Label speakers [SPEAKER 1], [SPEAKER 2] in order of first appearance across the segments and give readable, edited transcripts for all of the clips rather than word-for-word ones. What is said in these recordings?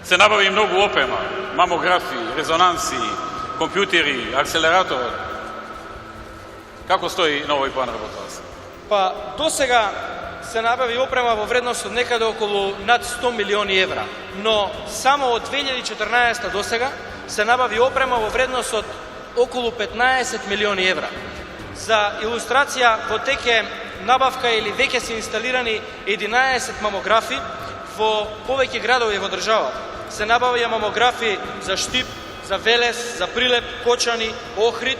[SPEAKER 1] се набави многу опрема, мамографи, резонанси, компјутери, акселератор. Како стои на овој план работата?
[SPEAKER 2] Па, до сега се набави опрема во вредност од некаде околу над 100 милиони евра, но само од 2014 до сега се набави опрема во вредност од околу 15 милиони евра. За илустрација, во теке набавка или веќе се инсталирани 11 мамографи во повеќе градови во државата. Се набавија мамографи за Штип, за Велес, за Прилеп, Кочани, Охрид,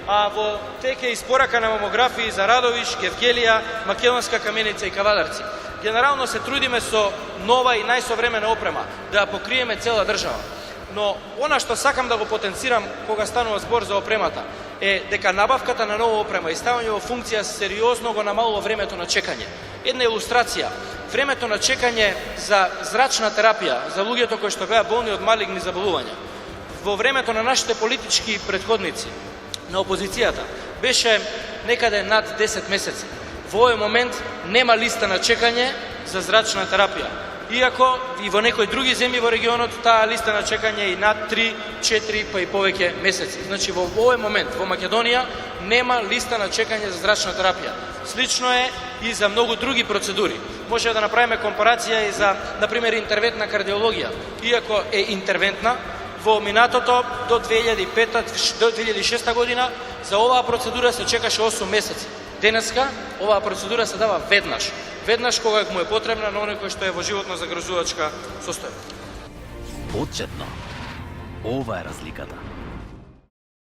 [SPEAKER 2] а во теке испорака на мамографии за Радовиш, Гевгелија, Македонска Каменица и Кавадарци. Генерално се трудиме со нова и најсовремена опрема да ја покриеме цела држава. Но она што сакам да го потенцирам кога станува збор за опремата е дека набавката на нова опрема и ставање во функција сериозно го намалува времето на чекање. Една илустрација, времето на чекање за зрачна терапија за луѓето кои што беа болни од малигни заболувања во времето на нашите политички претходници на опозицијата беше некаде над 10 месеци. Во овој момент нема листа на чекање за зрачна терапија. Иако и во некои други земји во регионот таа листа на чекање е и над 3, 4 па и повеќе месеци. Значи во овој момент во Македонија нема листа на чекање за зрачна терапија. Слично е и за многу други процедури. Може да направиме компарација и за, например, интервентна кардиологија. Иако е интервентна, во минатото до 2006 година за оваа процедура се чекаше 8 месеци. Денеска оваа процедура се дава веднаш кога му е потребна на оној кој што е во животно загрозувачка состојба.
[SPEAKER 3] Почетно, ова е разликата.